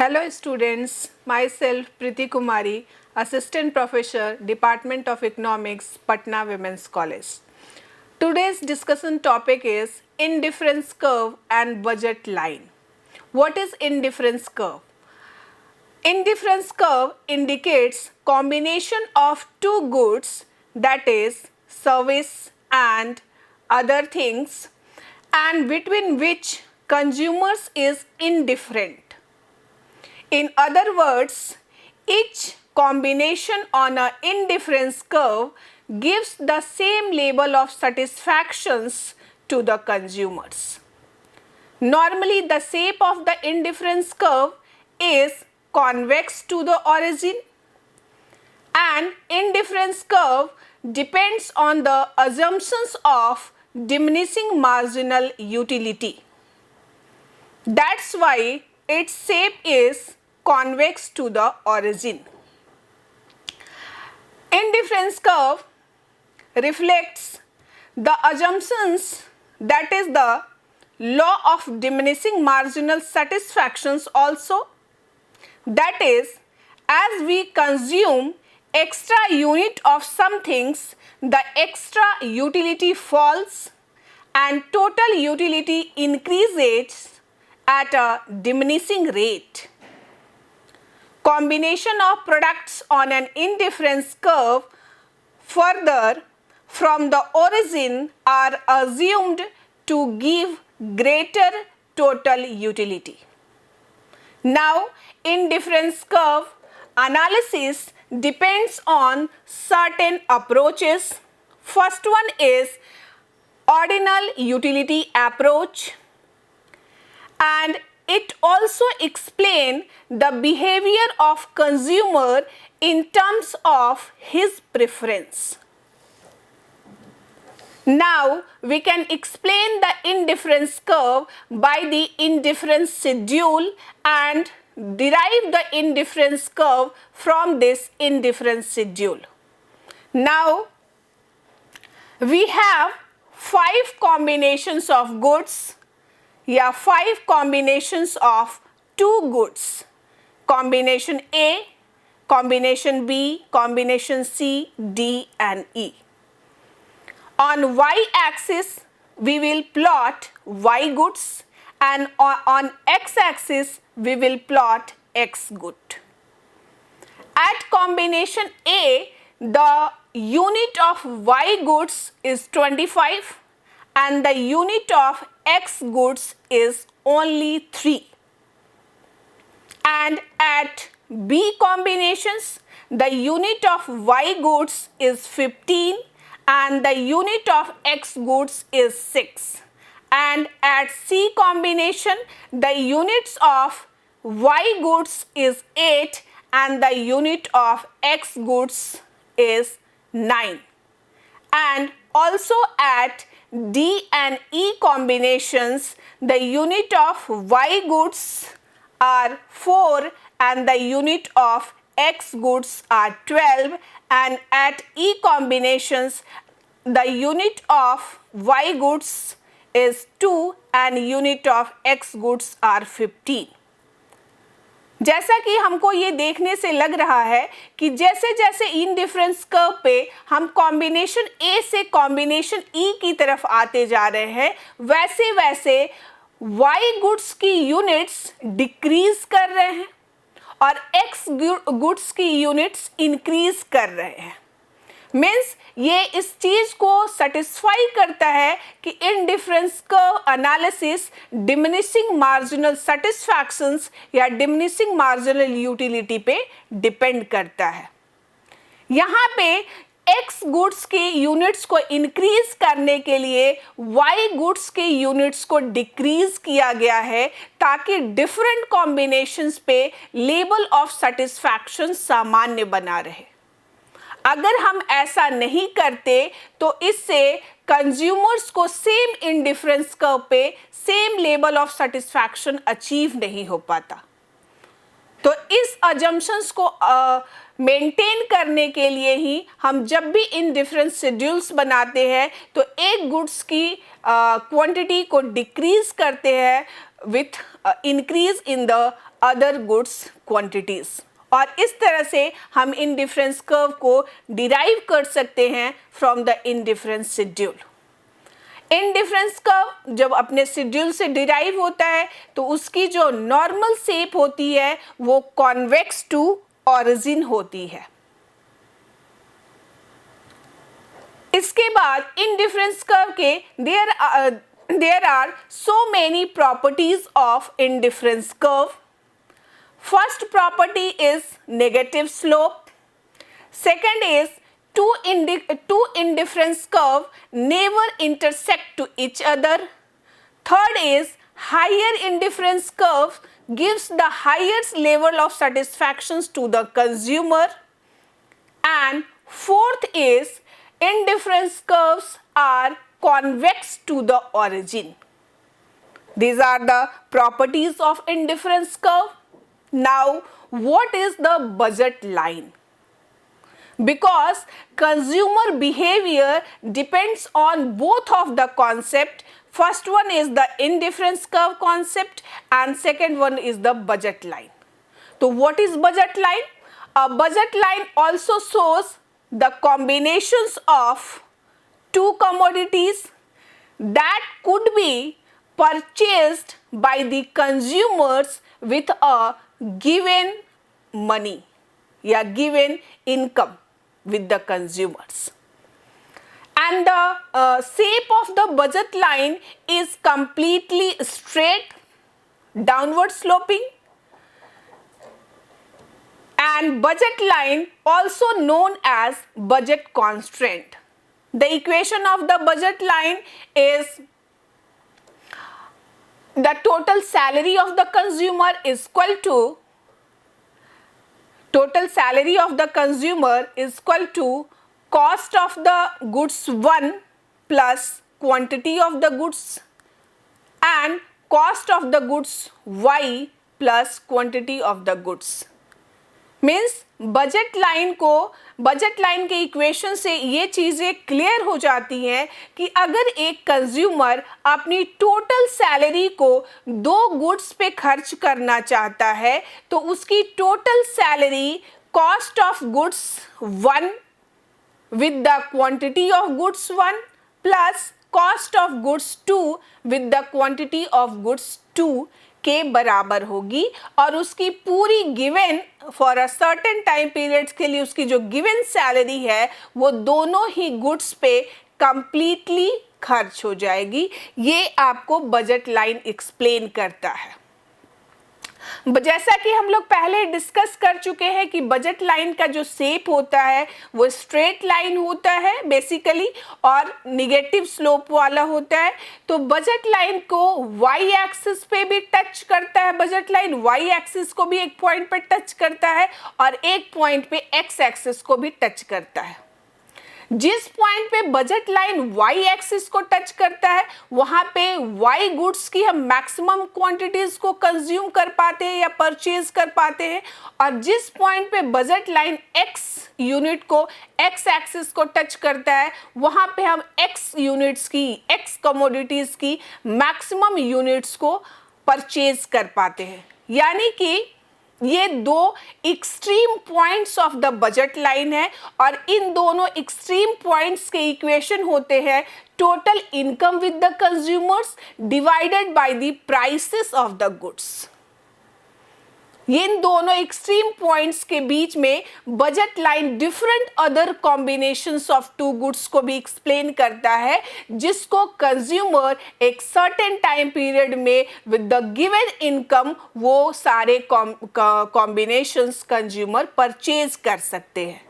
Hello students, myself Priti Kumari, Assistant Professor, Department of Economics, Patna Women's College. Today's discussion topic is indifference curve and budget line. What is indifference curve? Indifference curve indicates combination of two goods, that is service and other things, and between which consumers is indifferent. In other words, each combination on an indifference curve gives the same level of satisfactions to the consumers. Normally, the shape of the indifference curve is convex to the origin, and indifference curve depends on the assumptions of diminishing marginal utility. That's why its shape is convex to the origin. Indifference curve reflects the assumptions, that is the law of diminishing marginal satisfactions also. That is, as we consume extra unit of some things, the extra utility falls and total utility increases at a diminishing rate. Combination of products on an indifference curve further from the origin are assumed to give greater total utility. Now, indifference curve analysis depends on certain approaches. First one is ordinal utility approach, and it also explains the behavior of consumer in terms of his preference. Now we can explain the indifference curve by the indifference schedule and derive the indifference curve from this indifference schedule. Now we have 5 combinations of goods. Yeah, 5 combinations of 2 goods. Combination A, combination B, combination C, D and E. On y-axis, we will plot Y goods, and on x-axis, we will plot X good. At combination A, the unit of Y goods is 25 and the unit of X goods is only 3. And at B combinations, the unit of Y goods is 15 and the unit of X goods is 6. And at C combination, the units of Y goods is 8 and the unit of X goods is 9. And also at D and E combinations, the unit of Y goods are 4 and the unit of X goods are 12, and at E combinations, the unit of Y goods is 2 and unit of X goods are 15. जैसा कि हमको ये देखने से लग रहा है कि जैसे जैसे इंडिफरेंस कर्व पे हम कॉम्बिनेशन ए से कॉम्बिनेशन ई की तरफ आते जा रहे हैं, वैसे वैसे वाई गुड्स की यूनिट्स डिक्रीज कर रहे हैं और एक्स गुड्स की यूनिट्स इंक्रीज कर रहे हैं. मीन्स ये इस चीज को सेटिस्फाई करता है कि indifference curve analysis diminishing marginal satisfactions या डिमिनिशिंग मार्जिनल यूटिलिटी पे डिपेंड करता है. यहाँ पे एक्स गुड्स के यूनिट्स को इंक्रीज करने के लिए वाई गुड्स के यूनिट्स को डिक्रीज किया गया है ताकि डिफरेंट कॉम्बिनेशंस पे लेवल ऑफ सेटिस्फैक्शन सामान्य बना रहे. अगर हम ऐसा नहीं करते तो इससे कंज्यूमर्स को सेम इंडिफरेंस कर्व पे same level of satisfaction achieve नहीं हो पाता. तो इस अजम्पशंस को मेंटेन करने के लिए ही हम जब भी इन डिफरेंट शेड्यूल्स बनाते हैं तो एक गुड्स की क्वांटिटी को डिक्रीज करते हैं with increase in the other goods quantities, और इस तरह से हम इंडिफरेंस कर्व को डिराइव कर सकते हैं from the indifference schedule. Indifference curve जब अपने शेड्यूल से डिराइव होता है तो उसकी जो नॉर्मल शेप होती है वो कॉन्वेक्स टू ओरिजिन होती है। इसके बाद इंडिफरेंस कर्व के there are so many properties of indifference curve. First property is negative slope, second is two indifference curve never intersect to each other. Third is higher indifference curve gives the highest level of satisfactions to the consumer. And fourth is indifference curves are convex to the origin. These are the properties of indifference curve. Now, what is the budget line? Because consumer behavior depends on both of the concept. First one is the indifference curve concept and second one is the budget line. So what is budget line? A budget line also shows the combinations of two commodities that could be purchased by the consumers with a given money या given income with the consumers. And the shape of the budget line is completely straight, downward sloping, and budget line also known as budget constraint. The equation of the budget line is the total salary of the consumer is equal to cost of the goods 1 plus quantity of the goods and cost of the goods y plus quantity of the goods. Means budget line के equation से ये चीज़ें clear हो जाती हैं कि अगर एक कंज्यूमर अपनी टोटल सैलरी को दो गुड्स पे खर्च करना चाहता है तो उसकी total salary cost of goods 1 with the quantity of goods 1 plus cost of goods 2 with the quantity of goods 2 के बराबर होगी, और उसकी पूरी given for a certain time periods के लिए उसकी जो गिवन सैलरी है वो दोनों ही गुड्स पे कंप्लीटली खर्च हो जाएगी। ये आपको बजट लाइन एक्सप्लेन करता है। जैसा कि हम लोग पहले डिस्कस कर चुके हैं कि बजट लाइन का जो शेप होता है वो स्ट्रेट लाइन होता है बेसिकली और निगेटिव स्लोप वाला होता है। तो बजट लाइन को वाई एक्सिस पे भी टच करता है, बजट लाइन वाई एक्सिस को भी एक पॉइंट पे टच करता है और एक पॉइंट पे एक्स एक्सिस को भी टच करता है। जिस पॉइंट पे बजट लाइन वाई एक्सिस को टच करता है वहां पे वाई गुड्स की हम मैक्सिमम क्वांटिटीज को कंज्यूम कर पाते हैं या परचेज कर पाते हैं, और जिस पॉइंट पे बजट लाइन एक्स यूनिट को एक्स एक्सिस को टच करता है वहां पे हम एक्स यूनिट्स की, एक्स कमोडिटीज की मैक्सिमम यूनिट्स को परचेज कर पाते हैं। यानी कि ये दो extreme points of the budget line है और इन दोनों एक्सट्रीम पॉइंट्स के इक्वेशन होते हैं total income with the consumers divided by the prices of the goods. इन दोनों एक्सट्रीम पॉइंट्स के बीच में budget line different other combinations of two goods को भी एक्सप्लेन करता है जिसको कंज्यूमर एक सर्टेन टाइम पीरियड में विद द गिवन इनकम वो सारे कॉम्बिनेशंस कंज्यूमर परचेज कर सकते हैं।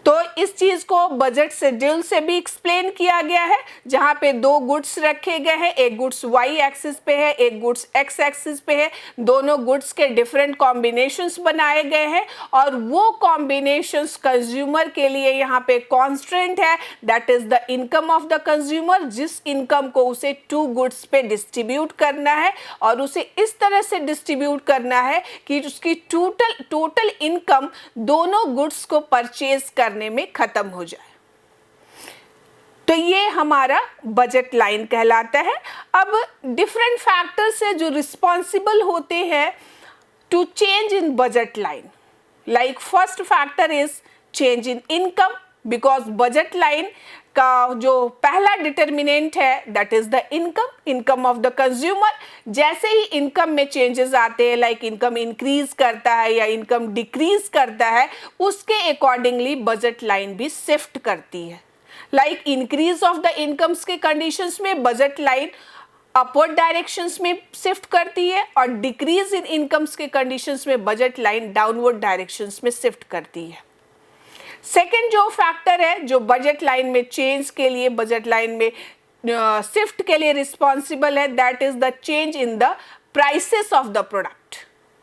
तो इस चीज को बजट शेड्यूल से भी एक्सप्लेन किया गया है, जहां पे दो गुड्स रखे गए हैं, एक गुड्स वाई एक्सिस पे है, एक गुड्स एक्स एक्सिस पे है। दोनों गुड्स के डिफरेंट कॉम्बिनेशंस बनाए गए हैं और वो कॉम्बिनेशंस कंज्यूमर के लिए यहाँ पे कॉन्स्टेंट है, that is the income of the consumer, जिस इनकम को उसे टू गुड्स पे डिस्ट्रीब्यूट करना है और उसे इस तरह से डिस्ट्रीब्यूट करना है कि उसकी टोटल इनकम दोनों गुड्स को परचेज करने में खत्म हो जाए। तो ये हमारा बजट लाइन कहलाता है। अब डिफरेंट फैक्टर्स है जो रिस्पॉन्सिबल होते हैं to change in budget line. Like first factor is change in income, because budget line का जो पहला डिटर्मिनेंट है that is the income of the consumer. जैसे ही इनकम में चेंजेस आते हैं, लाइक इनकम इंक्रीज करता है या इनकम डिक्रीज करता है, उसके अकॉर्डिंगली बजट लाइन भी शिफ्ट करती है। Like increase of the incomes के कंडीशंस में बजट लाइन अपवर्ड डायरेक्शंस में शिफ्ट करती है और डिक्रीज इन इनकम्स के कंडीशंस में बजट लाइन डाउनवर्ड डायरेक्शंस में शिफ्ट करती है। सेकेंड जो फैक्टर है जो बजट लाइन में चेंज के लिए, बजट लाइन में शिफ्ट के लिए रिस्पॉन्सिबल है, that is the change in the prices of the product,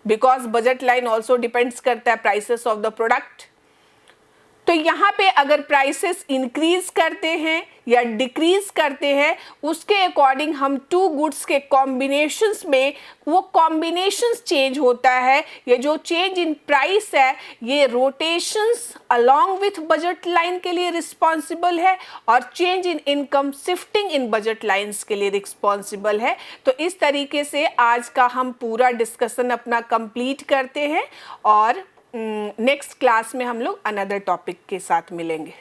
because budget line also depends करता है प्राइसेस ऑफ द प्रोडक्ट। तो यहाँ पे अगर प्राइसेस इंक्रीज करते हैं या डिक्रीज करते हैं, उसके अकॉर्डिंग हम टू गुड्स के कॉम्बिनेशंस में वो कॉम्बिनेशंस चेंज होता है। ये जो चेंज इन प्राइस है ये rotations along with budget line के लिए रिस्पॉन्सिबल है और change in income shifting in budget lines के लिए रिस्पॉन्सिबल है। तो इस तरीके से आज का हम पूरा डिस्कशन अपना कंप्लीट करते हैं और नेक्स्ट क्लास में हम लोग अनदर टॉपिक के साथ मिलेंगे।